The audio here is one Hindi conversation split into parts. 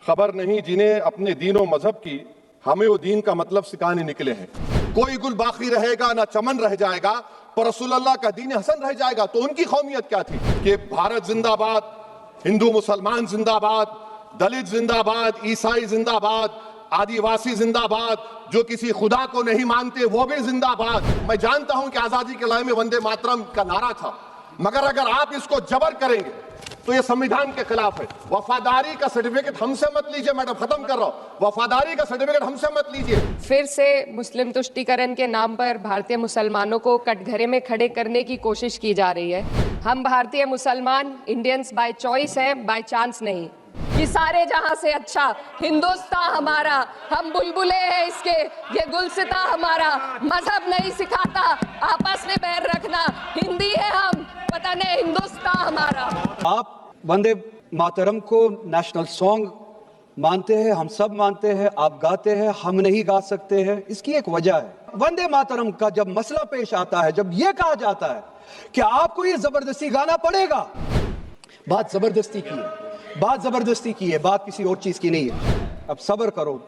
खबर नहीं जिन्हें अपने दीन और मजहब की, हमें वो दीन का मतलब सिखाने निकले हैं। कोई गुल बाकी रहेगा ना चमन रह जाएगा, पर रसूलुल्लाह का दीन हसन रह जाएगा। तो उनकी कौमियत क्या थी कि भारत जिंदाबाद, हिंदू मुसलमान जिंदाबाद, दलित जिंदाबाद, ईसाई जिंदाबाद, आदिवासी जिंदाबाद, जो किसी खुदा को नहीं मानते वो भी जिंदाबाद। मैं जानता हूं कि आजादी के लड़ाई में वंदे मातरम का नारा था, मगर अगर आप इसको जबर करेंगे तो ये संविधान के खिलाफ है। वफादारी का सर्टिफिकेट हमसे मत लीजिए, मैडम खत्म कर रहा हूं, वफादारी का सर्टिफिकेट हमसे मत लीजिए। फिर से मुस्लिम तुष्टीकरण के नाम पर भारतीय मुसलमानों को कटघरे में खड़े करने की कोशिश की जा रही है। हम भारतीय मुसलमान इंडियंस बाय चॉइस हैं, बाय चांस नहीं। कि सारे जहां से अच्छा हिंदुस्तान हमारा, हम बुलबुले हैं इसके, ये गुलसिता हमारा, मजहब नहीं सिखाता आपस में बैर रखना, हिंदी है हम, पता नहीं हिंदुस्तान हमारा। आप वंदे मातरम को नेशनल सॉन्ग मानते हैं, हम सब मानते हैं, आप गाते हैं, हम नहीं गा सकते हैं। इसकी एक वजह है, वंदे मातरम का जब मसला पेश आता है, जब यह कहा जाता है कि आपको ये जबरदस्ती गाना पड़ेगा, बात जबरदस्ती की है, बात जबरदस्ती की है, बात किसी और चीज की नहीं है। अब सब्र करो,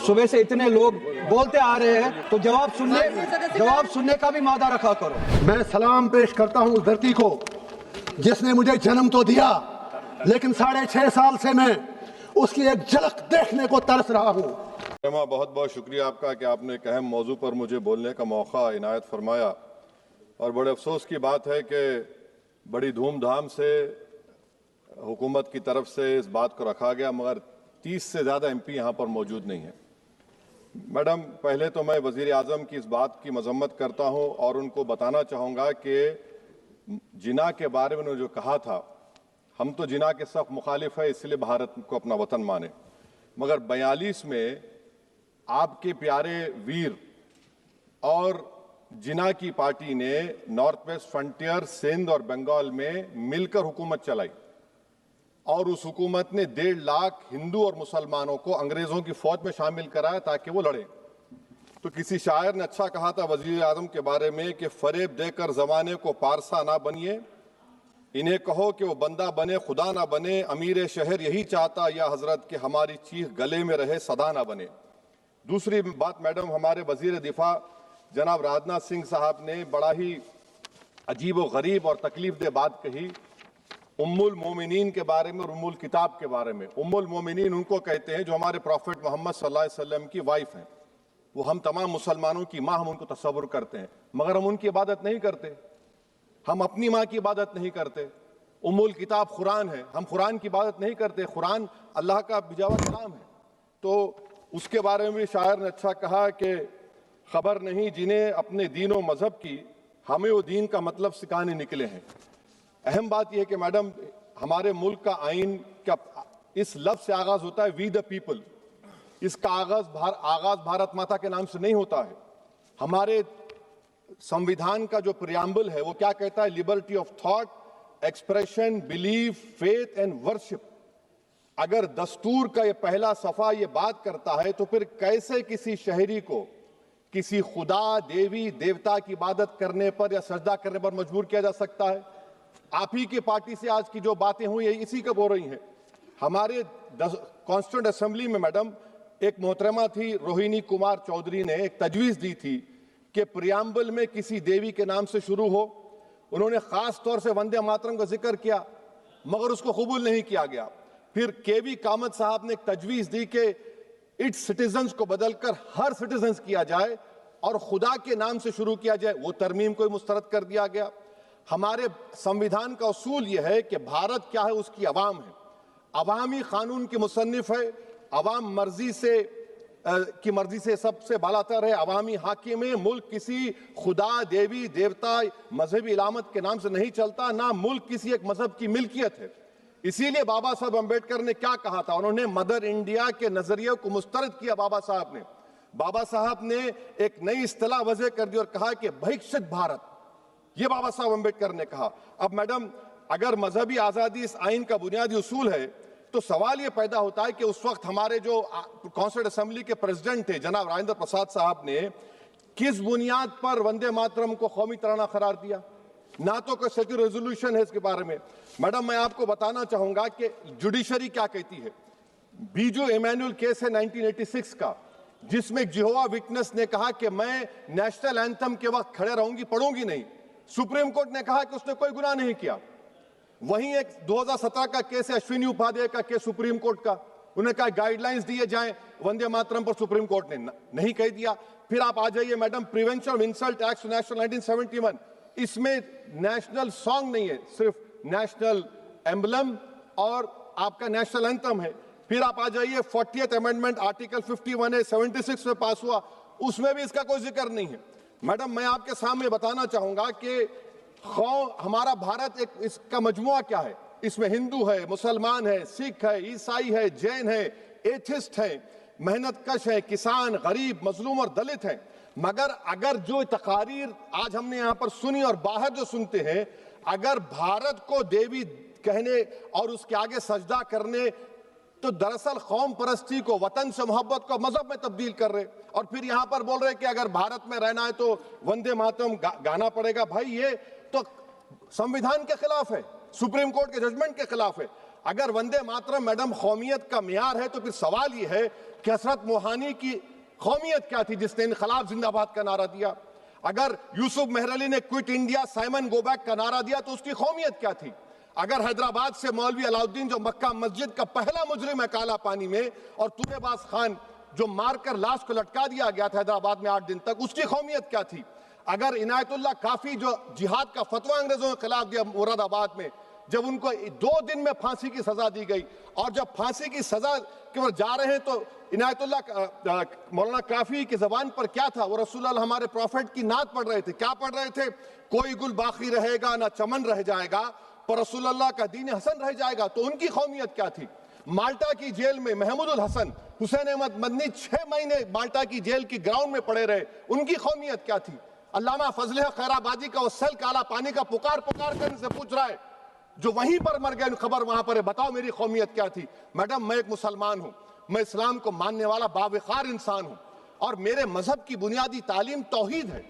सुबह से इतने लोग बोलते आ रहे हैं तो जवाब सुनने का भी मादा रखा करो। मैं सलाम पेश करता हूं उस धरती को जिसने मुझे जन्म तो दिया, लेकिन 6.5 साल से मैं उसकी एक झलक देखने को तरस रहा हूं। बहुत बहुत शुक्रिया आपका कि आपने एक अहम मौजू पर मुझे बोलने का मौका इनायत फरमाया। और बड़े अफसोस की बात है कि बड़ी धूमधाम से हुकूमत की तरफ से इस बात को रखा गया, मगर 30 से ज़्यादा MP यहाँ पर मौजूद नहीं है। मैडम, पहले तो मैं वज़ीर आज़म की इस बात की मजम्मत करता हूँ और उनको बताना चाहूँगा कि जिना के बारे में उन्होंने जो कहा था, हम तो जिना के सख्त मुखालिफ है, इसलिए भारत को अपना वतन माने, मगर 42 में आपके प्यारे वीर और जिना की पार्टी ने नॉर्थ वेस्ट फ्रंटियर, सिंध और बंगाल में मिलकर हुकूमत चलाई और उस हुकूमत ने 1.5 लाख हिंदू और मुसलमानों को अंग्रेजों की फौज में शामिल कराया ताकि वो लड़े। तो किसी शायर ने अच्छा कहा था वजीर आजम के बारे में कि फरेब देकर जमाने को पारसा ना बनिए, इन्हें कहो कि वो बंदा बने खुदा ना बने, अमीर शहर यही चाहता या हजरत कि हमारी चीख गले में रहे सदा ना बने। दूसरी बात मैडम, हमारे वजीर दिफा जनाब राजनाथ सिंह साहब ने बड़ा ही अजीब व गरीब और तकलीफ दे बात कही उम्मुल मोमिनीन के बारे में और उम्मुल किताब के बारे में। उम्मुल मोमिनीन उनको कहते हैं जो हमारे प्रॉफिट मोहम्मद सल्लल्लाहु अलैहि वसल्लम की वाइफ हैं, वो हम तमाम मुसलमानों की माँ, हम उनको तस्वुर करते हैं, मगर हम उनकी इबादत नहीं करते, हम अपनी माँ की इबादत नहीं करते। उम्मुल किताब कुरान है, हम कुरान की इबादत नहीं करते, कुरान अल्लाह का बिजावा कलाम है। तो उसके बारे में भी शायर ने अच्छा कहा कि खबर नहीं जिन्हें अपने दीन और मजहब की, हमें वो दीन का मतलब सिखाने निकले हैं। अहम बात यह है कि मैडम, हमारे मुल्क का आइन का इस लफ्ज से आगाज होता है वी द पीपल। इसका आगाज भारत माता के नाम से नहीं होता है। हमारे संविधान का जो प्रियम्बल है वो क्या कहता है? Liberty of thought, expression, belief, faith and worship. अगर दस्तूर का ये पहला सफा ये बात करता है तो फिर कैसे किसी शहरी को किसी खुदा, देवी, देवता की इबादत करने पर या सजदा करने पर मजबूर किया जा सकता है? आप ही की पार्टी से आज की जो बातें हुई है इसी कब हो रही हैं। हमारे कॉन्स्टिट्यूंट असेंबली में मैडम एक मोहतरमा थी रोहिणी कुमार चौधरी ने एक तजवीज दी थी कि प्रियम्बल में किसी देवी के नाम से शुरू हो। उन्होंने खास तौर से वंदे मातरम का जिक्र किया, मगर उसको कबूल नहीं किया गया। फिर KV कामत साहब ने एक तजवीज दी कि इट्स सिटीजन्स को बदलकर हर सिटीजन्स किया जाए और खुदा के नाम से शुरू किया जाए, वो तरमीम को मुस्तरद कर दिया गया। हमारे संविधान का उसूल यह है कि भारत क्या है, उसकी अवाम है, अवामी कानून की मुसन्निफ है, अवाम की मर्जी से सबसे बालातर है, अवामी हाकिम है। मुल्क किसी खुदा, देवी, देवता, मजहबी इलामत के नाम से नहीं चलता, ना मुल्क किसी एक मजहब की मिल्कियत है। इसीलिए बाबा साहब अम्बेडकर ने क्या कहा था, उन्होंने मदर इंडिया के नजरिए को मुस्तरद किया। बाबा साहब ने एक नई इस्तिलाह वजह कर दी और कहा कि भैक्षित भारत, ये बाबा साहब अम्बेडकर ने कहा। अब मैडम, अगर मजहबी आजादी इस आइन का बुनियादी उसूल है तो सवाल ये पैदा होता है कि उस वक्त हमारे जो कॉन्स्टिट्यूंट असेंबली के प्रेसिडेंट थे जनाब राजेंद्र प्रसाद साहब ने किस बुनियाद पर वंदे मातरम को कौमी तराना करार दिया? ना तो कोई सेक्यूलर रेजोल्यूशन है इसके बारे में। मैडम, मैं आपको बताना चाहूंगा कि जुडिशरी क्या कहती है। बीजू इमैनुअल केस है 1986 का, जिसमें जिहोवा विटनेस ने कहा कि मैं नेशनल एंथम के वक्त खड़े रहूंगी, पढ़ूंगी नहीं। सुप्रीम कोर्ट ने कहा कि उसने कोई गुनाह नहीं किया। वहीं एक 2017 का केस है अश्विनी उपाध्याय का केस सुप्रीम कोर्ट का, उन्हें कहा गाइडलाइंस दिए जाएं वंदे मातरम पर, सुप्रीम कोर्ट ने नहीं कह दिया। फिर आप आ जाइए madam, prevention of insult act national 1971, इसमें नेशनल सॉन्ग नहीं है, सिर्फ नेशनल एम्बलम और आपका नेशनल एंथम है। फिर आप आ जाइए 40th अमेंडमेंट आर्टिकल 51A 76 में पास हुआ, उसमें भी इसका कोई जिक्र नहीं है। मैडम मैं आपके सामने बताना चाहूंगा कि हमारा भारत एक इसका मजमुआ क्या है, इसमें हिंदू है, मुसलमान है, सिख है, ईसाई है, जैन है, एथिस्ट है, मेहनतकश है, किसान, गरीब, मजलूम और दलित है। मगर अगर जो तकारीर आज हमने यहां पर सुनी और बाहर जो सुनते हैं, अगर भारत को देवी कहने और उसके आगे सजदा करने, तो दरअसल कौम परस्ती को, वतन से मोहब्बत को मजहब में तब्दील कर रहे, और फिर यहां पर बोल रहे कि अगर भारत में रहना है तो वंदे मातरम गाना पड़ेगा। भाई ये तो संविधान के खिलाफ है, सुप्रीम कोर्ट के जजमेंट के खिलाफ है। अगर वंदे मातरम मैडम कौमियत का मियार है, तो फिर सवाल ये है कि हजरत मोहानी की कौमियत क्या थी जिसने इनकलाब जिंदाबाद का नारा दिया? अगर यूसुफ मेहरली ने quit India Simon go back का नारा दिया तो उसकी कौमियत क्या थी? अगर हैदराबाद से मौलवी अलाउद्दीन जो मक्का मस्जिद का पहला मुजरिम है काला पानी में, और तूबेबाज खान जो मारकर लाश को लटका दिया गया था हैदराबाद में 8 दिन तक, उसकी कौमियत क्या थी? अगर इनायतुल्लाह काफी जो जिहाद का फतवा अंग्रेजों के खिलाफ दिया मुरादाबाद में, जब उनको 2 दिन में फांसी की सजा दी गई, और जब फांसी की सजा के ओर जा रहे हैं तो इनायतुल्लाह मौलाना काफी की जबान पर क्या था? वो रसूलुल्लाह हमारे प्रॉफिट की नात पढ़ रहे थे। क्या पढ़ रहे थे? कोई गुल बाकी रहेगा ना चमन रह जाएगा, पर रसूलुल्लाह का दीन हसन रह जाएगा। तो उनकी कौमियत क्या थी? माल्टा की जेल में महमूदुल हसन, हुसैन अहमद मदनी 6 महीने माल्टा की जेल की ग्राउंड में पड़े रहे, उनकी कौमियत क्या थी? अल्लामा फजले खैराबादी का वो सेल काला पानी का पुकार पुकार कर से पूछ रहा है, जो वहीं पर मर गए, खबर वहां पर है, बताओ मेरी कौमियत क्या थी? मैडम मैं एक मुसलमान हूं, मैं इस्लाम को मानने वाला बावकार इंसान हूं, और मेरे मजहब की बुनियादी तालीम तौहीद है,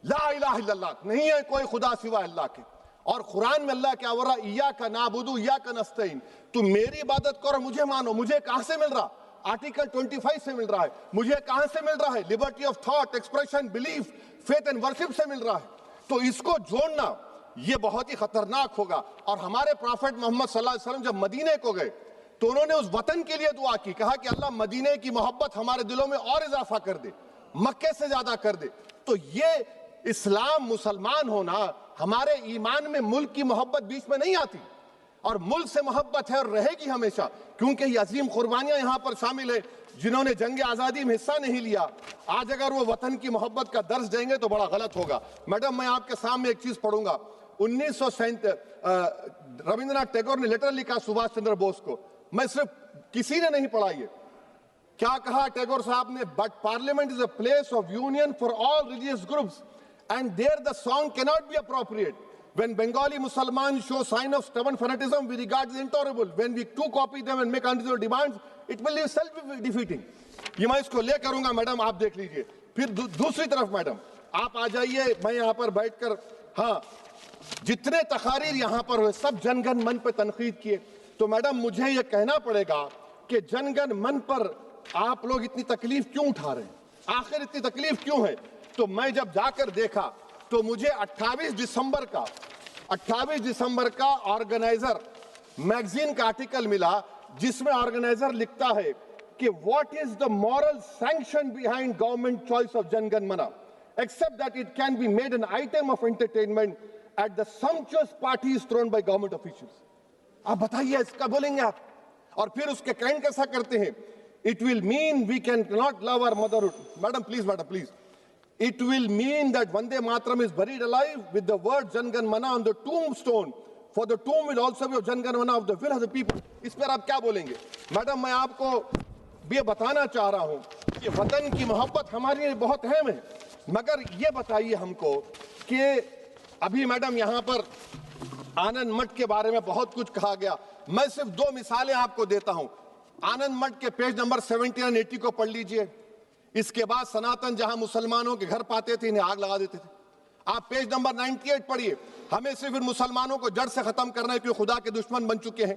ला इलाहा इल्लल्लाह, नहीं है कोई खुदा सिवा अल्लाह के। और कुरान में अल्लाह क्या बोल रहा? इय्याका नाबुदु इय्याका नस्तईन, तुम मेरी इबादत करो, मुझे मानो। मुझे कहां से मिल रहा? आर्टिकल 25 से मिल रहा है। मुझे कहां से मिल रहा है? Liberty of thought, expression, belief, faith and worship से मिल रहा है। तो इसको जोड़ना ये बहुत ही खतरनाक होगा। और हमारे प्रॉफेट मोहम्मद सल्लल्लाहु अलैहि वसल्लम जब मदीने को गए तो उन्होंने उस वतन के लिए दुआ की, कहा कि अल्लाह मदीने की मोहब्बत हमारे दिलों में और इजाफा कर दे, मक्के से ज्यादा कर दे। तो ये इस्लाम, मुसलमान होना, हमारे ईमान में मुल्क की मोहब्बत बीच में नहीं आती, और मुल्क से मोहब्बत है और रहेगी हमेशा, क्योंकि ये अजीम कुर्बानियां यहां पर शामिल है जिन्होंने जंग आजादी में हिस्सा नहीं लिया। आज अगर वो वतन की मोहब्बत का दर्ज देंगे तो बड़ा गलत होगा। मैडम मैं आपके सामने एक चीज पढ़ूंगा। 1937 रविंद्रनाथ टैगोर ने लेटर लिखा सुभाष चंद्र बोस को, मैं सिर्फ किसी ने नहीं पढ़ा ये। क्या कहा टैगोर साहब ने? But parliament is a place of union for all religious groups and there the song cannot be appropriate. When Bengali Muslims show sign of stubborn fanatism, we regard it intolerable. When we too copy them and make unreasonable demands, it will be self-defeating. ये मैं इसको ले करूंगा मैडम, आप देख लीजिए। फिर दूसरी तरफ मैडम आप आ जाइए, मैं यहाँ पर बैठकर, हाँ जितने तकारीर यहाँ पर हुए सब जनगण मन पर तनकीद किए, तो मैडम मुझे ये कहना पड़ेगा कि जनगण मन पर आप लोग इतनी तकलीफ क्यों उठा रहे हैं? आखिर इतनी तकलीफ क्यों है? तो मैं जब जाकर देखा तो मुझे 28 दिसंबर का ऑर्गेनाइजर मैगजीन का आर्टिकल मिला, जिसमें ऑर्गेनाइजर लिखता है कि what is the moral sanction behind government choice of Jana Gana Mana, except that it can be made an item of entertainment at the sumptuous parties thrown by government officials. आप बताइए इसका बोलेंगे आप? और फिर उसके काइंड कैसा करते हैं? It will mean we can not love our motherhood. Madam please, it will mean that Vande Mataram is buried alive with the word Jangan Mana on the tombstone, for the tomb will also be of Jangan Mana of the will of the people. इस पर आप क्या बोलेंगे? मैडम मैं आपको ये बताना चाह रहा हूं कि वतन की मोहब्बत हमारे लिए बहुत अहम है, मगर ये बताइए हमको कि अभी मैडम यहां पर आनंद मठ के बारे में बहुत कुछ कहा गया। मैं सिर्फ 2 मिसालें आपको देता हूं। आनंद मठ के पेज नंबर 70 और 80 को पढ़ लीजिए। इसके बाद सनातन जहां मुसलमानों के घर पाते थे, इन्हें आग लगा देते थे। आप पेज नंबर 98 पढ़िए। हमें सिर्फ मुसलमानों को जड़ से खत्म करना है क्योंकि खुदा के दुश्मन बन चुके हैं।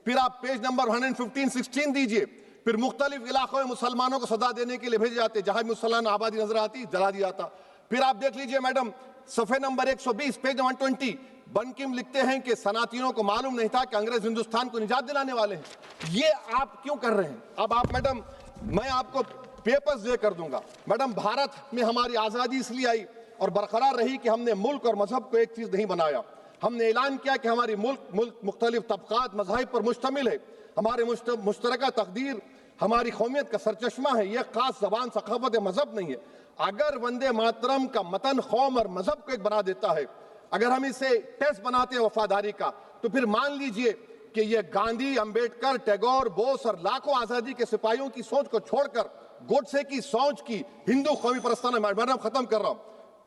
फिर आप पेज नंबर 115-16 दीजिए। फिर मुख्तलिफ इलाकों में मुसलमानों को सजा देने के लिए भेजे जाते, जहां भी मुसलमान आबादी नजर आती जला दिया जाता। फिर आप देख लीजिए मैडम, सफे नंबर 120 पेज 120, बंकिम लिखते हैं कि सनातियों को मालूम नहीं था कि अंग्रेज हिंदुस्तान को निजात दिलाने वाले हैं। ये आप क्यों कर रहे हैं? अब आप मैडम, मैं आपको पेपर्स दे कर दूंगा। मैडम, भारत में हमारी आजादी इसलिए आई और बरकरार रही कि हमने मुल्क और मजहब को एक चीज नहीं बनाया। हमने ऐलान किया कि हमारी मुल्क मुख्तलिफ तबकात मज़ाहिब पर मुश्तमिल है। हमारे मुश्तरका तकदीर हमारी कौमियत का सरचश्मा है। यह खास जबान, सखावत या मजहब नहीं है। अगर वंदे मातरम का मतन कौम और मजहब को एक बना देता है, अगर हम इसे टेस्ट बनाते हैं वफादारी का, तो फिर मान लीजिए कि यह गांधी, अंबेडकर, टैगोर, बोस और लाखों आजादी के सिपाहियों की सोच को छोड़कर गोडसे की सोच की हिंदू कौमी परस्ताना, मैडम खत्म कर रहा हूं,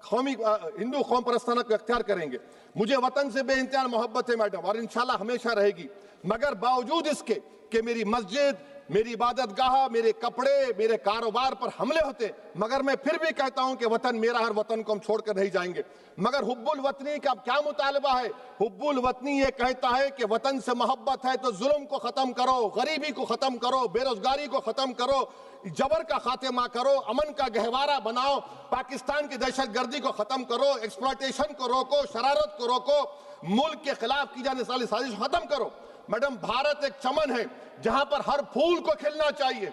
कौमी हिंदू कौम परस्ताना को इख्तियार करेंगे। मुझे वतन से बेइंतहा मोहब्बत है मैडम, और इंशाल्लाह हमेशा रहेगी। मगर बावजूद इसके कि मेरी मस्जिद, मेरी इबादत गाह, मेरे कपड़े, मेरे कारोबार पर हमले होते, मगर मैं फिर भी कहता हूं कि वतन मेरा, हर वतन को हम छोड़कर नहीं जाएंगे। मगर हुब्बुल वतनी का क्या मुतालबा है? हुब्बुल वतनी ये कहता है कि वतन से मोहब्बत है तो जुल्म को खत्म करो, गरीबी को खत्म करो, बेरोजगारी को खत्म करो, जबर का खात्मा करो, अमन का गहवारा बनाओ, पाकिस्तान की दहशतगर्दी को खत्म करो, एक्सप्लॉयटेशन को रोको, शरारत को रोको, मुल्क के खिलाफ की जाने वाली साजिश खत्म करो। मैडम, भारत एक चमन है जहां पर हर फूल को खिलना चाहिए,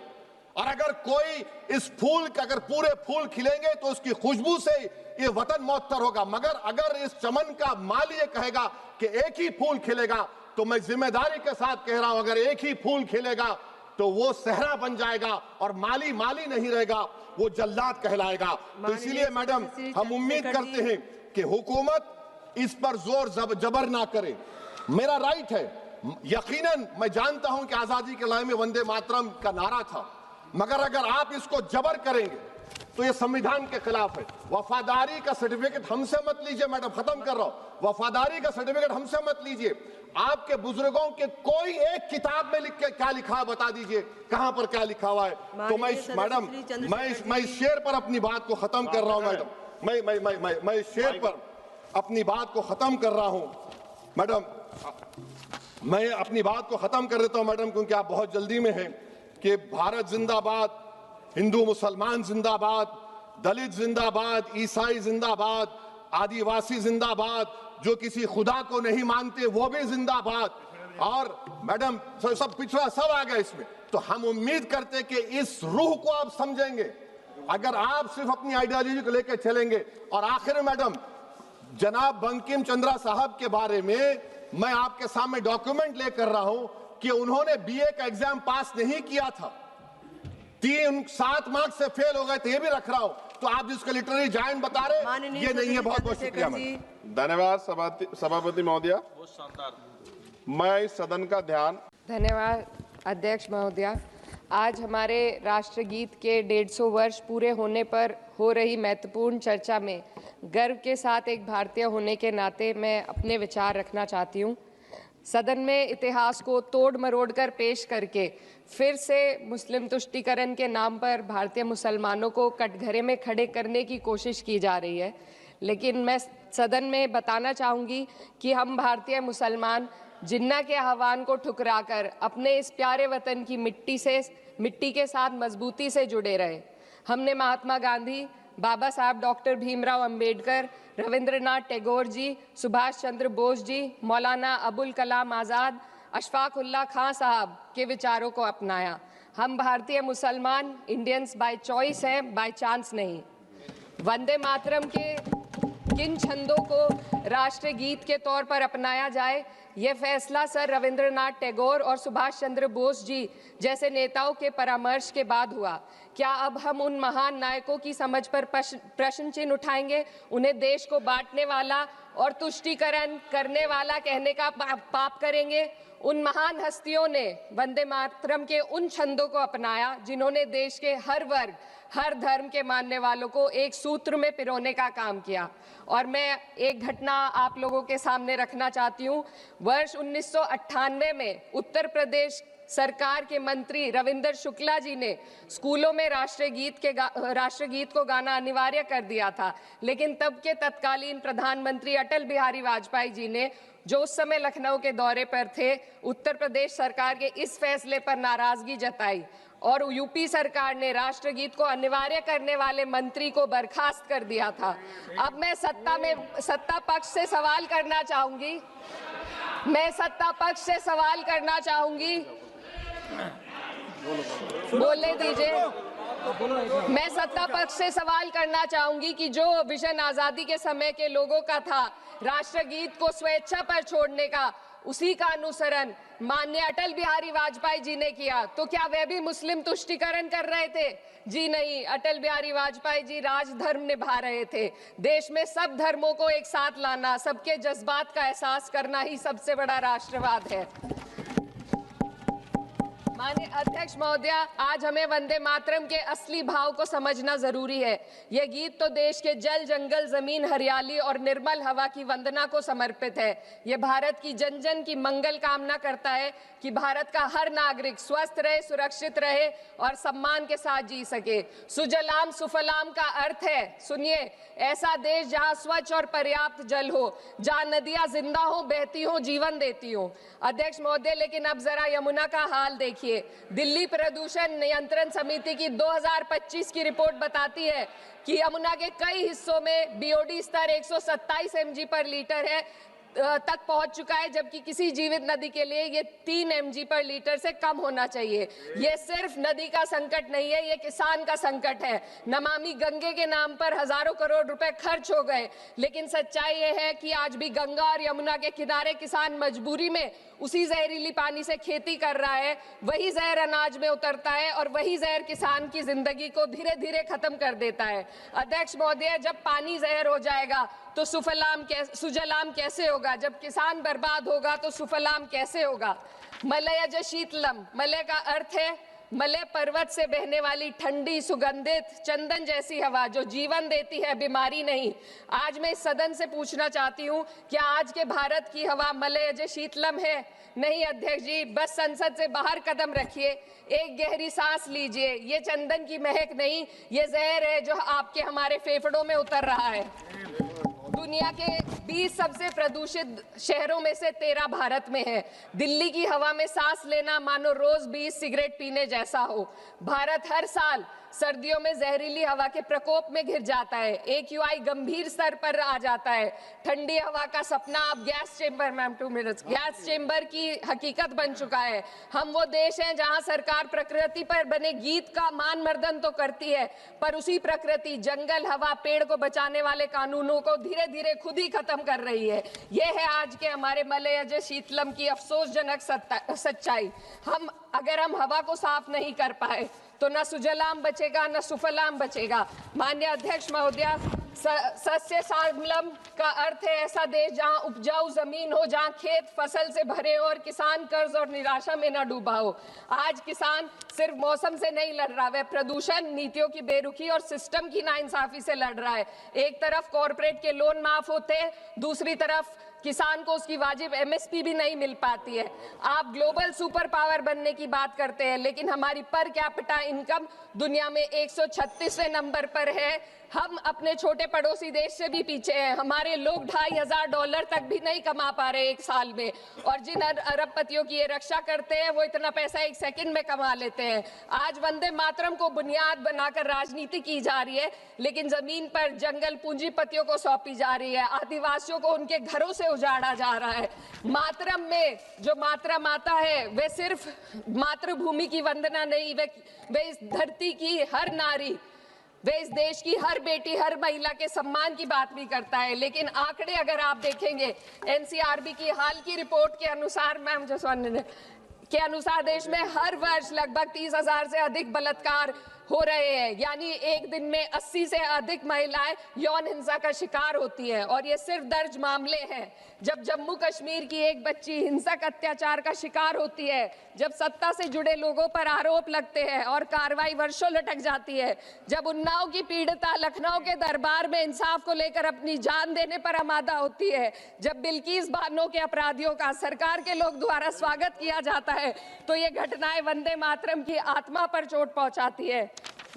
और अगर कोई इस फूल के, अगर पूरे फूल खिलेंगे तो उसकी खुशबू से ये वतन मौतर होगा। मगर अगर इस चमन का माली ये कहेगा कि एक ही फूल खिलेगा, तो मैं जिम्मेदारी के साथ कह रहा हूं, अगर एक ही फूल खिलेगा तो वो सहरा बन जाएगा और माली माली नहीं रहेगा, वो जल्लाद कहलाएगा। तो इसीलिए मैडम, हम उम्मीद करते हैं कि हुकूमत इस पर जोर जबर ना करे। मेरा राइट है, यकीनन मैं जानता हूं कि आजादी के लड़ाई में वंदे मातरम का नारा था, मगर अगर आप इसको जबर करेंगे तो ये संविधान के खिलाफ है। वफादारी का सर्टिफिकेट हमसे मत लीजिए मैडम, खत्म कर रहा हूं। वफादारी का सर्टिफिकेट हमसे मत लीजिए। आपके बुजुर्गों के कोई एक किताब में लिख के क्या लिखा है बता दीजिए, कहां पर क्या लिखा हुआ है। तो मैं मैडम, मैं इस शेर पर अपनी बात को खत्म कर रहा हूं मैडम, मैं इस शेर पर अपनी बात को खत्म कर रहा हूं मैडम, मैं अपनी बात को खत्म कर देता हूं मैडम, क्योंकि आप बहुत जल्दी में हैं। कि भारत जिंदाबाद, हिंदू मुसलमान जिंदाबाद, दलित जिंदाबाद, ईसाई जिंदाबाद, आदिवासी जिंदाबाद, जो किसी खुदा को नहीं मानते वो भी जिंदाबाद, और मैडम सब पिछड़ा सब आ गया इसमें। तो हम उम्मीद करते कि इस रूह को आप समझेंगे, अगर आप सिर्फ अपनी आइडियोलॉजी को लेकर चलेंगे। और आखिर में मैडम, जनाब बंकिम चंद्रा साहब के बारे में मैं आपके सामने डॉक्यूमेंट लेकर रहा हूं कि उन्होंने बीए का एग्जाम पास नहीं किया था, 7 मार्क्स से फेल हो गए थे, ये भी रख रहा हूं। तो आप जिसको लिटरेरी जायंट बता रहे, ये नहीं है। बहुत बहुत शुक्रिया। धन्यवाद सभापति महोदया। मैं इस सदन का ध्यान। धन्यवाद अध्यक्ष महोदया। आज हमारे राष्ट्रगीत के 150 वर्ष पूरे होने पर हो रही महत्वपूर्ण चर्चा में गर्व के साथ एक भारतीय होने के नाते मैं अपने विचार रखना चाहती हूँ। सदन में इतिहास को तोड़ मरोड़ कर पेश करके फिर से मुस्लिम तुष्टीकरण के नाम पर भारतीय मुसलमानों को कटघरे में खड़े करने की कोशिश की जा रही है। लेकिन मैं सदन में बताना चाहूँगी कि हम भारतीय मुसलमान जिन्ना के आह्वान को ठुकराकर अपने इस प्यारे वतन की मिट्टी के साथ मजबूती से जुड़े रहे। हमने महात्मा गांधी, बाबा साहब डॉक्टर भीमराव अंबेडकर, रविंद्रनाथ टैगोर जी, सुभाष चंद्र बोस जी, मौलाना अबुल कलाम आज़ाद, अशफाक उल्लाह खां साहब के विचारों को अपनाया। हम भारतीय मुसलमान इंडियंस बाय चॉइस हैं, बाय चांस नहीं। वंदे मातरम के किन छंदों को राष्ट्रगीत के तौर पर अपनाया जाए, यह फैसला सर रविंद्रनाथ टैगोर और सुभाष चंद्र बोस जी जैसे नेताओं के परामर्श के बाद हुआ। क्या अब हम उन महान नायकों की समझ पर प्रश्न चिन्ह उठाएंगे? उन्हें देश को बांटने वाला और तुष्टीकरण करने वाला कहने का पाप करेंगे? उन महान हस्तियों ने वंदे मातरम के उन छंदों को अपनाया जिन्होंने देश के हर वर्ग, हर धर्म के मानने वालों को एक सूत्र में पिरोने का काम किया। और मैं एक घटना आप लोगों के सामने रखना चाहती हूँ। वर्ष 1998 में उत्तर प्रदेश सरकार के मंत्री रविंदर शुक्ला जी ने स्कूलों में राष्ट्रगीत को गाना अनिवार्य कर दिया था, लेकिन तब के तत्कालीन प्रधानमंत्री अटल बिहारी वाजपेयी जी ने, जो उस समय लखनऊ के दौरे पर थे, उत्तर प्रदेश सरकार के इस फैसले पर नाराजगी जताई और यूपी सरकार ने राष्ट्रगीत को अनिवार्य करने वाले मंत्री को बर्खास्त कर दिया था। अब मैं सत्ता पक्ष से सवाल करना चाहूंगी, बोलने दीजिए। मैं सत्ता पक्ष से सवाल करना चाहूंगी कि जो विजन आजादी के समय के लोगों का था राष्ट्रगीत को स्वेच्छा पर छोड़ने का, उसी का अनुसरण माननीय अटल बिहारी वाजपेयी जी ने किया, तो क्या वह भी मुस्लिम तुष्टीकरण कर रहे थे? जी नहीं, अटल बिहारी वाजपेयी जी राजधर्म निभा रहे थे। देश में सब धर्मों को एक साथ लाना, सबके जज्बात का एहसास करना ही सबसे बड़ा राष्ट्रवाद है। माननीय अध्यक्ष महोदय, आज हमें वंदे मातरम के असली भाव को समझना जरूरी है। यह गीत तो देश के जल, जंगल, जमीन, हरियाली और निर्मल हवा की वंदना को समर्पित है। यह भारत की जन जन की मंगल कामना करता है कि भारत का हर नागरिक स्वस्थ रहे, सुरक्षित रहे और सम्मान के साथ जी सके। सुजलाम सुफलाम का अर्थ है, सुनिए, ऐसा देश जहां स्वच्छ और पर्याप्त जल हो, जहां नदियां जिंदा हो, बहती हो, जीवन देती हो। अध्यक्ष महोदय, लेकिन अब जरा यमुना का हाल देखिए। दिल्ली प्रदूषण नियंत्रण समिति की 2025 की रिपोर्ट बताती है कि यमुना के कई हिस्सों में बीओडी स्तर 127 mg पर लीटर है तक पहुंच चुका है, जबकि किसी जीवित नदी के लिए ये 3 mg पर लीटर से कम होना चाहिए। ये सिर्फ नदी का संकट नहीं है, ये किसान का संकट है। नमामि गंगे के नाम पर हजारों करोड़ रुपए खर्च हो गए, लेकिन सच्चाई ये है कि आज भी गंगा और यमुना के किनारे किसान मजबूरी में उसी जहरीली पानी से खेती कर रहा है। वही जहर अनाज में उतरता है और वही जहर किसान की जिंदगी को धीरे धीरे खत्म कर देता है। अध्यक्ष महोदय, जब पानी जहर हो जाएगा तो सुजलाम कैसे होगा? जब किसान बर्बाद होगा तो सुफलाम कैसे होगा? मलयज शीतलम, मलय का अर्थ है मलय पर्वत से बहने वाली ठंडी सुगंधित चंदन जैसी हवा जो जीवन देती है, बीमारी नहीं। आज मैं इस सदन से पूछना चाहती हूँ, क्या आज के भारत की हवा मलयज शीतलम है? नहीं अध्यक्ष जी, बस संसद से बाहर कदम रखिए, एक गहरी सांस लीजिए। ये चंदन की महक नहीं, ये जहर है जो आपके हमारे फेफड़ों में उतर रहा है। दुनिया के 20 सबसे प्रदूषित शहरों में से 13 भारत में है। दिल्ली की हवा में सांस लेना मानो रोज 20 सिगरेट पीने जैसा हो। भारत हर साल सर्दियों में जहरीली हवा के प्रकोप में घिर जाता है। AQI गंभीर स्तर पर आ जाता है। ठंडी हवा का सपना अब gas chamber, ma'am 2 minutes, gas chamber की हकीकत बन चुका है। हम वो देश हैं जहां सरकार प्रकृति पर बने गीत का मान मर्दन तो करती है, पर उसी प्रकृति, जंगल, हवा, पेड़ को बचाने वाले कानूनों को धीरे धीरे खुद ही खत्म कर रही है। ये है आज के हमारे मलयज शीतलम की अफसोसजनक सच्चाई। अगर हम हवा को साफ नहीं कर पाए तो न सुजलाम बचेगा न सुफलाम बचेगा। माननीय अध्यक्ष महोदय, सस्य श्यामलम का अर्थ है ऐसा देश जहां उपजाऊ जमीन हो, जहां खेत फसल से भरे हो और किसान कर्ज और निराशा में न डूबा हो। आज किसान सिर्फ मौसम से नहीं लड़ रहा, वह प्रदूषण, नीतियों की बेरुखी और सिस्टम की नाइंसाफी से लड़ रहा है। एक तरफ कॉर्पोरेट के लोन माफ होते हैं, दूसरी तरफ किसान को उसकी वाजिब MSP भी नहीं मिल पाती है। आप ग्लोबल सुपर पावर बनने की बात करते हैं, लेकिन हमारी पर कैपिटा इनकम दुनिया में 136वें नंबर पर है। हम अपने छोटे पड़ोसी देश से भी पीछे हैं। हमारे लोग $2,500 तक भी नहीं कमा पा रहे एक साल में, और जिन अरबपतियों की ये रक्षा करते हैं वो इतना पैसा 1 सेकंड में कमा लेते हैं। आज वंदे मातरम को बुनियाद बनाकर राजनीति की जा रही है, लेकिन जमीन पर जंगल पूंजीपतियों को सौंपी जा रही है। आदिवासियों को उनके घरों से उजाड़ा जा रहा है। मातरम में जो मात्रा माता है वह सिर्फ मातृभूमि की वंदना नहीं, वे इस धरती की हर नारी, वे इस देश की हर बेटी, हर महिला के सम्मान की बात भी करता है। लेकिन आंकड़े अगर आप देखेंगे, NCRB की हाल की रिपोर्ट के अनुसार, मैम जसवंत के अनुसार देश में हर वर्ष लगभग 30,000 से अधिक बलात्कार हो रहे हैं, यानी एक दिन में 80 से अधिक महिलाएं यौन हिंसा का शिकार होती हैं और ये सिर्फ दर्ज मामले हैं। जब जम्मू कश्मीर की एक बच्ची हिंसक अत्याचार का शिकार होती है, जब सत्ता से जुड़े लोगों पर आरोप लगते हैं और कार्रवाई वर्षों लटक जाती है, जब उन्नाव की पीड़िता लखनऊ के दरबार में इंसाफ को लेकर अपनी जान देने पर आमादा होती है, जब बिल्किस बानो के अपराधियों का सरकार के लोग द्वारा स्वागत किया जाता है, तो ये घटनाएं वंदे मातरम की आत्मा पर चोट पहुंचाती है।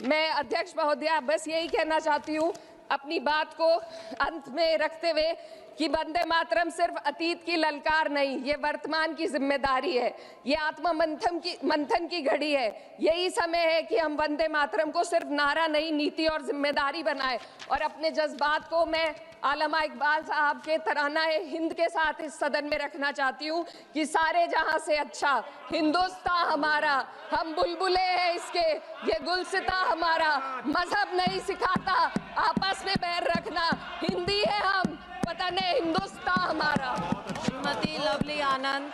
मैं अध्यक्ष महोदया बस यही कहना चाहती हूँ अपनी बात को अंत में रखते हुए कि वंदे मातरम सिर्फ अतीत की ललकार नहीं, ये वर्तमान की जिम्मेदारी है, ये आत्म मंथन की घड़ी है। यही समय है कि हम वंदे मातरम को सिर्फ नारा नहीं, नीति और जिम्मेदारी बनाएं। और अपने जज्बात को मैं आलमा इकबाल साहब के तराना-ए हिंद के साथ इस सदन में रखना चाहती हूँ कि सारे जहां से अच्छा हिंदुस्तान हमारा, हम बुलबुले हैं इसके, ये गुलसिता हमारा, मजहब नहीं सिखाता आपस में बैर रखना, हिंदी है हम, वतन है हिंदुस्तान हमारा। श्रीमती लवली आनंद।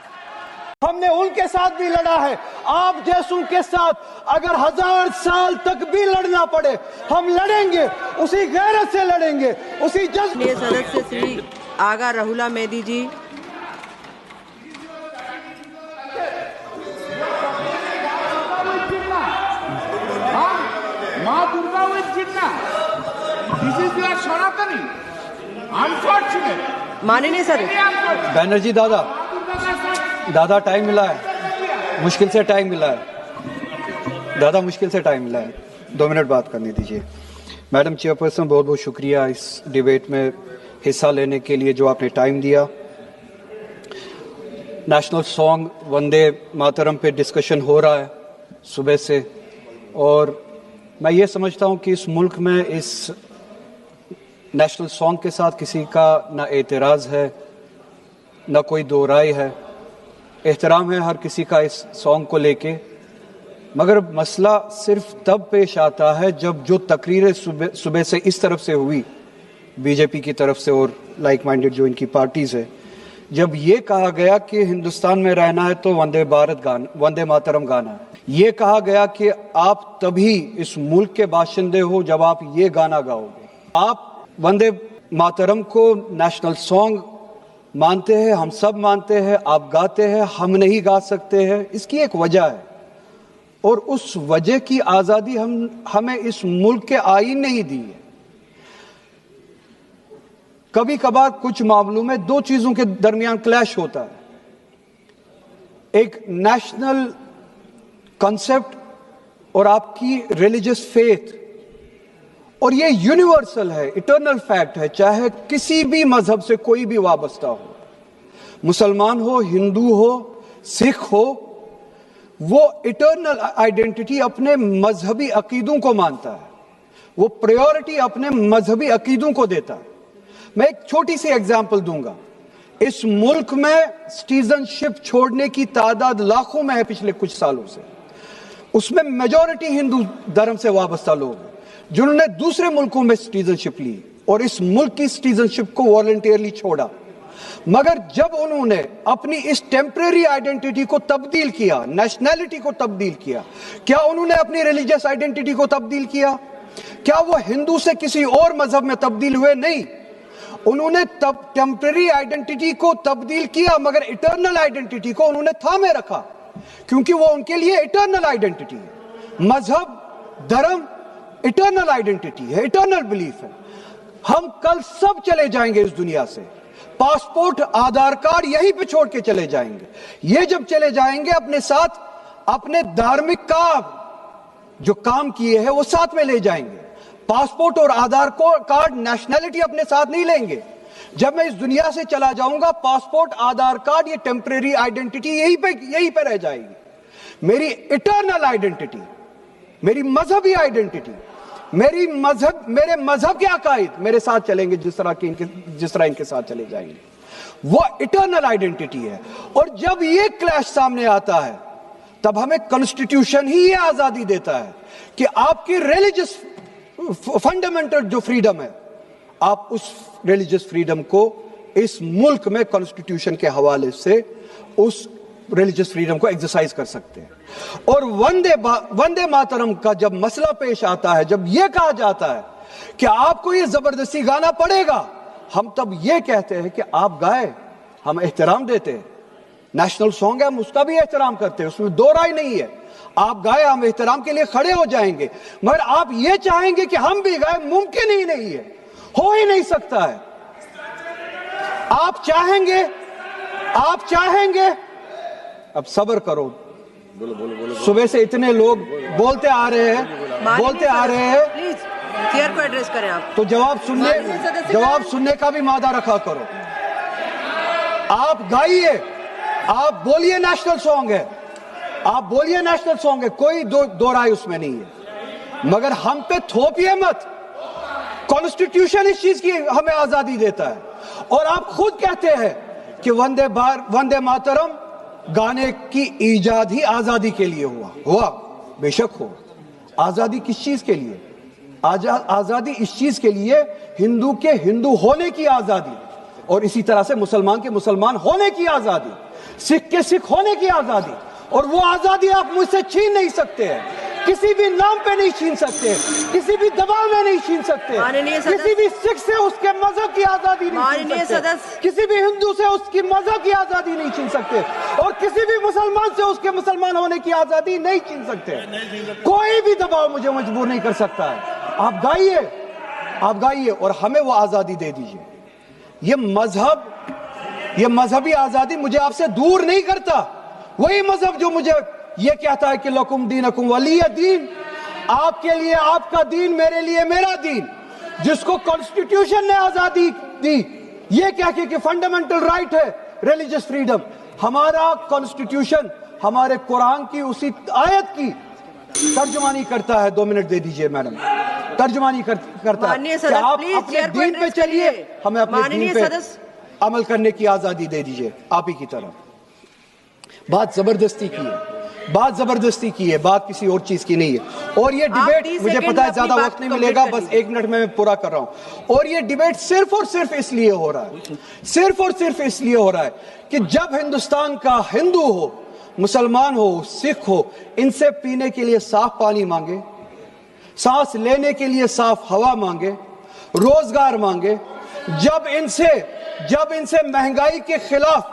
हमने उनके साथ भी लड़ा है, आप जैसों के साथ अगर 1000 साल तक भी लड़ना पड़े हम लड़ेंगे, उसी गैरत से लड़ेंगे, उसी जज्बे। सदस्य श्री आगा राहुला मेदी जी। माँ दुर्गा will जितना, this is your Sanatani, unfortunate। माननीय सदस्य बैनर्जी दादा टाइम मिला है, मुश्किल से टाइम मिला है दादा, मुश्किल से टाइम मिला है, 2 मिनट बात करने दीजिए। मैडम चेयरपर्सन, बहुत बहुत शुक्रिया इस डिबेट में हिस्सा लेने के लिए जो आपने टाइम दिया। नेशनल सॉन्ग वंदे मातरम पे डिस्कशन हो रहा है सुबह से, और मैं ये समझता हूँ कि इस मुल्क में इस नेशनल सॉन्ग के साथ किसी का ना एतराज़ है, ना कोई दो राय है, एहतराम है हर किसी का इस सॉन्ग को लेके। मगर मसला सिर्फ तब पेश आता है जब जो तकरीरें सुबह से इस तरफ से हुई, बीजेपी की तरफ से और लाइक माइंडेड जो इनकी पार्टीज़ है, जब ये कहा गया कि हिंदुस्तान में रहना है तो वंदे मातरम गाना है, ये कहा गया कि आप तभी इस मुल्क के बाशिंदे हो जब आप ये गाना गाओगे। आप वंदे मातरम को नेशनल सॉन्ग मानते हैं, हम सब मानते हैं, आप गाते हैं, हम नहीं गा सकते हैं, इसकी एक वजह है, और उस वजह की आज़ादी हमें इस मुल्क के आईन ने ही दी है। कभी कभार कुछ मामलों में 2 चीजों के दरमियान क्लैश होता है, एक नेशनल कॉन्सेप्ट और आपकी रिलीजियस फेथ, और ये यूनिवर्सल है, इटर्नल फैक्ट है, चाहे किसी भी मजहब से कोई भी वाबस्ता हो, मुसलमान हो, हिंदू हो, सिख हो, वो इटर्नल आइडेंटिटी अपने मजहबी अकीदों को मानता है, वो प्रायोरिटी अपने मजहबी अकीदों को देता है। मैं एक छोटी सी एग्जांपल दूंगा, इस मुल्क में सिटीजनशिप छोड़ने की तादाद लाखों में है पिछले कुछ सालों से, उसमें मेजॉरिटी हिंदू धर्म से वाबस्ता लोग हैं जिन्होंने दूसरे मुल्कों में सिटीजनशिप ली और इस मुल्क की सिटीजनशिप को वॉलंटियरली छोड़ा। मगर जब उन्होंने अपनी इस टेम्परेरी आइडेंटिटी को तब्दील किया, नेशनैलिटी को तब्दील किया, क्या उन्होंने अपनी रिलीजियस आइडेंटिटी को तब्दील किया? क्या वो हिंदू से किसी और मजहब में तब्दील हुए? नहीं, उन्होंने तब टेम्परेरी आइडेंटिटी को तब्दील किया, मगर इटर्नल आइडेंटिटी को उन्होंने थामे रखा, क्योंकि वो उनके लिए इटर्नल आइडेंटिटी है। मजहब, धर्म इटर्नल आइडेंटिटी है, इटर्नल बिलीफ है। हम कल सब चले जाएंगे इस दुनिया से, पासपोर्ट, आधार कार्ड यहीं पे छोड़ के चले जाएंगे। ये जब चले जाएंगे अपने साथ अपने धार्मिक काम जो काम किए हैं वो साथ में ले जाएंगे। पासपोर्ट और आधार कार्ड, नेशनैलिटी अपने साथ नहीं लेंगे। जब मैं इस दुनिया से चला जाऊंगा, पासपोर्ट, आधार कार्ड, ये टेम्परेरी आइडेंटिटी यहीं पे रह जाएगी। मेरी इटर्नल आइडेंटिटी, मेरी मजहबी आइडेंटिटी, मेरे मजहब के अकायद मेरे साथ चलेंगे, जिस तरह इनके साथ चले जाएंगे, वो इटर्नल आइडेंटिटी है। और जब ये क्लैश सामने आता है, तब हमें कॉन्स्टिट्यूशन ही ये आजादी देता है कि आपकी रिलीजियस फंडामेंटल जो फ्रीडम है, आप उस रिलीजियस फ्रीडम को इस मुल्क में कॉन्स्टिट्यूशन के हवाले से उस रिलीजियस फ्रीडम को एक्सरसाइज कर सकते हैं। और वंदे मातरम का जब मसला पेश आता है, जब यह कहा जाता है कि आपको ये जबरदस्ती गाना पड़ेगा, हम तब ये कहते हैं कि आप गाए, हम एहतराम देते हैं। नेशनल सॉन्ग है, हम उसका भी एहतराम करते हैं, उसमें दो राय नहीं है। आप गाए, हम एहतराम के लिए खड़े हो जाएंगे, मगर आप ये चाहेंगे कि हम भी गाए, मुमकिन ही नहीं है, हो ही नहीं सकता है। आप चाहेंगे, अब सब्र करो। सुबह से इतने लोग बोलते आ रहे हैं प्लीज चेयर को एड्रेस करें आप। तो जवाब सुनने का भी मादा रखा करो। आप गाइए, आप बोलिए नेशनल सॉन्ग है, कोई दो राय उसमें नहीं है, मगर हम पे थोपिए मत। कॉन्स्टिट्यूशन इस चीज की हमें आजादी देता है, और आप खुद कहते हैं कि वंदे मातरम गाने की ईजाद ही आजादी के लिए हुआ, बेशक हो। आजादी किस चीज के लिए? आजादी इस चीज के लिए, हिंदू के हिंदू होने की आजादी, और इसी तरह से मुसलमान के मुसलमान होने की आजादी, सिख के सिख होने की आजादी। और वो आजादी आप मुझसे छीन नहीं सकते हैं, किसी भी नाम पे नहीं छीन सकते, किसी भी दबाव में नहीं छीन सकते, किसी भी सिख से उसके मजहब की आजादी नहीं छीन सकते, किसी भी हिंदू से उसकी मजहब की आजादी नहीं छीन सकते, और किसी भी मुसलमान से उसके मुसलमान होने की आजादी नहीं छीन सकते। कोई भी दबाव मुझे मजबूर नहीं कर सकता है। आप गाइए और हमें वो आजादी दे दीजिए। ये मजहबी आजादी मुझे आपसे दूर नहीं करता। वही मजहब जो मुझे ये कहता है कि लकुम दीनकुम वलिय दीन, आपके लिए आपका दीन, मेरे लिए मेरा दीन, जिसको कॉन्स्टिट्यूशन ने आजादी दी ये कह के कि फंडामेंटल राइट है रिलीजियस फ्रीडम। हमारा कॉन्स्टिट्यूशन हमारे कुरान की उसी आयत की तर्जुमानी करता है। 2 मिनट दे दीजिए मैडम। तर्जुमानी करता है कि आप अपने दीन पे चलिए, हमें अपने दीन पे अमल करने की आजादी दे दीजिए। आप ही की तरफ बात जबरदस्ती की है, बात किसी और चीज की नहीं है। और ये डिबेट, मुझे पता है ज्यादा वक्त नहीं मिलेगा, बस 1 मिनट में मैं पूरा कर रहा हूं। और ये डिबेट सिर्फ और सिर्फ इसलिए हो रहा है कि जब हिंदुस्तान का हिंदू हो, मुसलमान हो, सिख हो, इनसे पीने के लिए साफ पानी मांगे, सांस लेने के लिए साफ हवा मांगे, रोजगार मांगे, जब इनसे महंगाई के खिलाफ,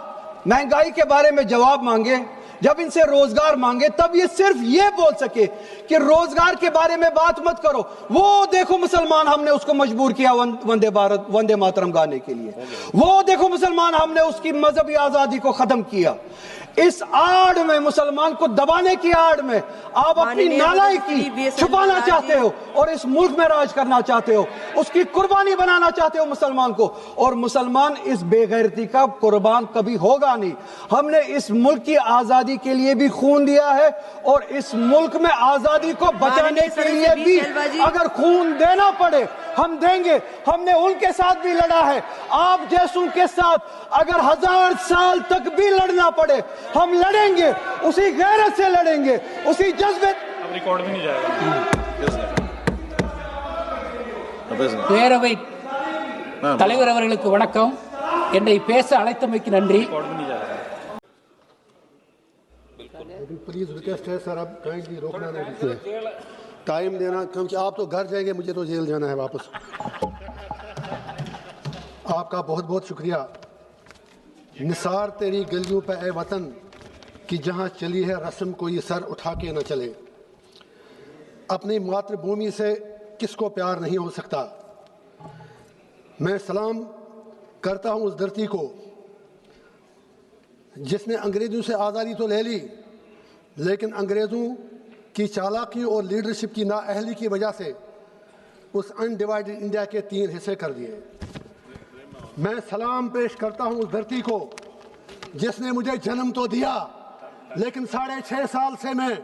महंगाई के बारे में जवाब मांगे, जब इनसे रोजगार मांगे, तब ये सिर्फ ये बोल सके कि रोजगार के बारे में बात मत करो। वो देखो मुसलमान, हमने उसको मजबूर किया वंदे मातरम गाने के लिए। वो देखो मुसलमान, हमने उसकी मजहबी आजादी को खत्म किया। इस आड़ में, मुसलमान को दबाने की आड़ में आप अपनी नालायकी छुपाना चाहते हो और इस मुल्क में राज करना चाहते हो, उसकी कुर्बानी बनाना चाहते हो मुसलमान को। और मुसलमान इस बेगैरती का कुर्बान कभी होगा नहीं। हमने इस मुल्क की आजादी के लिए भी खून दिया है, और इस मुल्क में आजादी को बचाने के लिए भी अगर खून देना पड़े हम देंगे। हमने उनके साथ भी लड़ा है, आप जैसों के साथ अगर 1000 साल तक भी लड़ना पड़े हम लड़ेंगे, उसी गैरत से लड़ेंगे, उसी जज्बे। रिकॉर्ड भी नहीं जाएगा। பேரவை தலைவர் அவர்களுக்கு வணக்கம். என்னை பேச அழைத்தமைக்கு நன்றி. प्लीज रिक्वेस्ट है सर, आप काइंडली रोकना नहीं, टाइम देना, क्योंकि आप तो घर जाएंगे, मुझे तो जेल जाना है वापस। आपका बहुत बहुत शुक्रिया। निसार तेरी गलियों पे ए वतन कि जहां चली है रस्म, कोई सर उठा के न चले। अपनी मातृभूमि से किसको प्यार नहीं हो सकता। मैं सलाम करता हूं उस धरती को जिसने अंग्रेजों से आज़ादी तो ले ली, लेकिन अंग्रेज़ों की चालाकी और लीडरशिप की नाअहली की वजह से उस अनडिवाइडेड इंडिया के 3 हिस्से कर दिए। मैं सलाम पेश करता हूं उस धरती को जिसने मुझे जन्म तो दिया, लेकिन 6.5 साल से मैं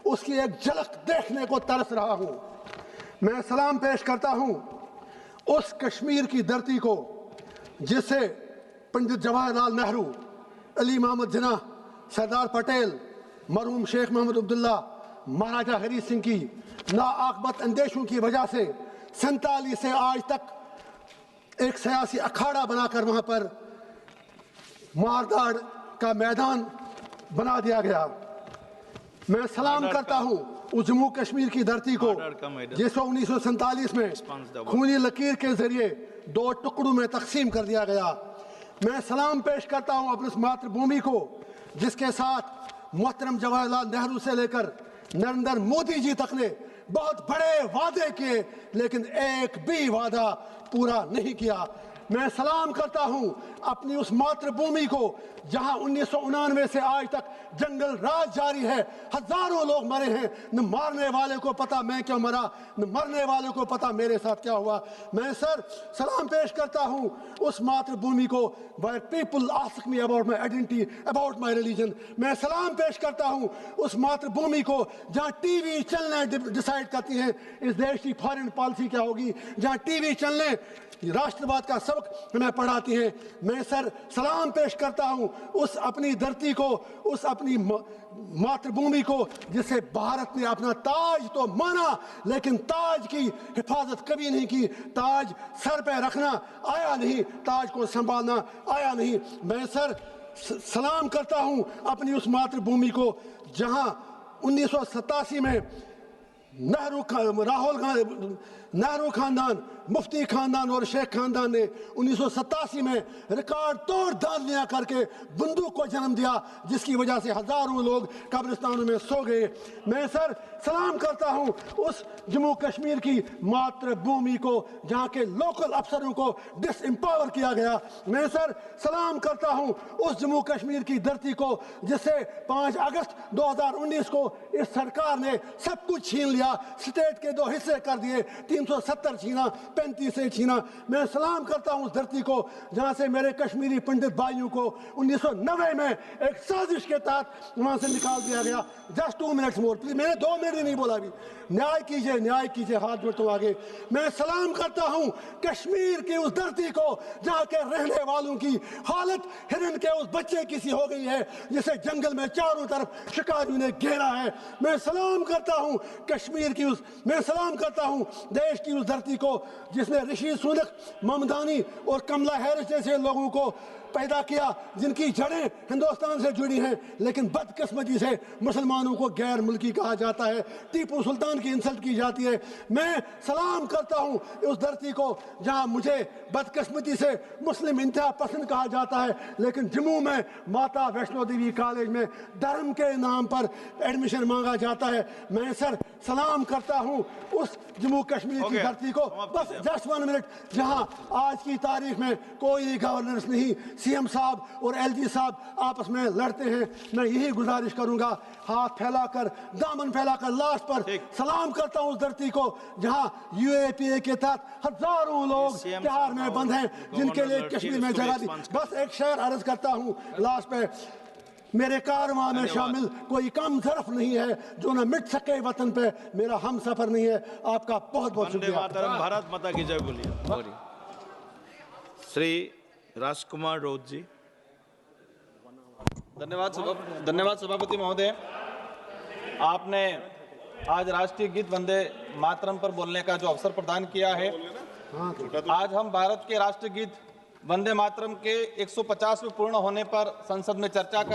उसकी एक झलक देखने को तरस रहा हूं। मैं सलाम पेश करता हूं उस कश्मीर की धरती को जिसे पंडित जवाहरलाल नेहरू, अली मोहम्मद जिन्ना, सरदार पटेल, मरहूम शेख मोहम्मद अब्दुल्ला, महाराजा हरी सिंह की नाआकबत अंदेशों की वजह से 47 से आज तक एक सियासी अखाड़ा बनाकर वहां पर मारदाड़ का मैदान बना दिया गया। मैं सलाम करता हूं उस जम्मू कश्मीर की धरती को जिसको 1947 में खूनी लकीर के जरिए 2 टुकड़ों में तकसीम कर दिया गया। मैं सलाम पेश करता हूं अपनी उस मातृभूमि को जिसके साथ मोहतरम जवाहरलाल नेहरू से लेकर नरेंद्र मोदी जी तक ने बहुत बड़े वादे किए, लेकिन एक भी वादा पूरा नहीं किया। मैं सलाम करता हूं अपनी उस मातृभूमि को जहां 1999 से आज तक जंगल राज जारी है। हजारों लोग मरे हैं, न मारने वाले को पता मैं क्यों मरा, न मरने वाले को पता मेरे साथ क्या हुआ। मैं सर सलाम पेश करता हूं उस मातृभूमि को where people ask me about my identity, about my religion। मैं सलाम पेश करता हूं उस मातृभूमि को जहां टीवी चैनलें डिसाइड करती हैं इस देश की फॉरेन पॉलिसी क्या होगी, जहां टीवी चैनलें राष्ट्रवाद का सबक हमें पढ़ाती हैं। मैं सर सलाम पेश करता हूं उस अपनी धरती को, उस अपनी मातृभूमि को जिसे भारत ने अपना ताज तो माना लेकिन ताज की हिफाजत कभी नहीं की। ताज सर पे रखना आया नहीं, ताज को संभालना आया नहीं। मैं सर सलाम करता हूं अपनी उस मातृभूमि को जहां 1987 में नेहरू खानदान, मुफ्ती खानदान और शेख खानदान ने 1987 में रिकॉर्ड तोड़ धांधलियां करके बंदूक को जन्म दिया जिसकी वजह से हजारों लोग कब्रिस्तानों में सो गए। मैं सर सलाम करता हूं उस जम्मू कश्मीर की मातृभूमि को जहां के लोकल अफसरों को डिसएम्पावर किया गया। मैं सर सलाम करता हूं उस जम्मू कश्मीर की धरती को जिससे 5 अगस्त 2019 को इस सरकार ने सब कुछ छीन लिया, स्टेट के 2 हिस्से कर दिए, 370 छीना, 35 से छीना। मैं सलाम करता हूं उस धरती को जहां से मेरे कश्मीरी पंडित भाइयों को 1990 में एक साजिश के तहत वहां से निकाल दिया गया। जस्ट 2 मिनट्स मोर प्लीज, मैंने 2 मिनट ही नहीं बोला अभी। न्याय कीजिए, न्याय कीजिए, हाथ जोड़ता हूं आगे। मैं सलाम करता हूं कश्मीर की उस धरती को जहां के रहने वालों की हालत हिरन के उस बच्चे की सी हो गई है जिसे जंगल में चारों तरफ शिकारियों ने घेरा है। मैं सलाम करता हूं कश्मीर की मैं सलाम करता हूं देश की उस धरती को जिसने ऋषि सुनक, ममदानी और कमला हैरिस जैसे लोगों को पैदा किया जिनकी जड़ें हिंदुस्तान से जुड़ी हैं, लेकिन बदकिस्मती से मुसलमानों को गैर मुल्की कहा जाता है, टीपू सुल्तान की इंसल्ट की जाती है। मैं सलाम करता हूं उस धरती को जहां मुझे बदकिस्मती से मुस्लिम इंतहा पसंद कहा जाता है, लेकिन जम्मू में माता वैष्णो देवी कॉलेज में धर्म के नाम पर एडमिशन मांगा जाता है। मैं सर सलाम करता हूं उस जम्मू कश्मीर की धरती को, बस जस्ट 1 मिनट, जहां आज की तारीख में कोई गवर्नेंस नहीं, सीएम साहब और एलजी साहब आपस में लड़ते हैं। मैं यही गुजारिश करूंगा, हाथ फैलाकर, दामन फैलाकर लास्ट पर सलाम करता हूं उस धरती को जहां यूएपीए के तहत हजारों लोग तिहाड़ में बंद हैं जिनके लिए कश्मीर में जगह दी। बस एक शेर अर्ज करता हूं लास्ट पे, मेरे कारवां में शामिल कोई कम ज़रफ नहीं है जो न मिट सके वतन पे मेरा हम सफर नहीं है। आपका बहुत बहुत शुक्रिया। भारत माता की जय बोलिए। श्री राजकुमार राउत जी। धन्यवाद सभापति महोदय। आपने आज राष्ट्रीय गीत वंदे मातरम पर बोलने का जो अवसर प्रदान किया है। आज हम भारत के राष्ट्रीय गीत वंदे मातरम के 150वें पूर्ण होने पर संसद में चर्चा कर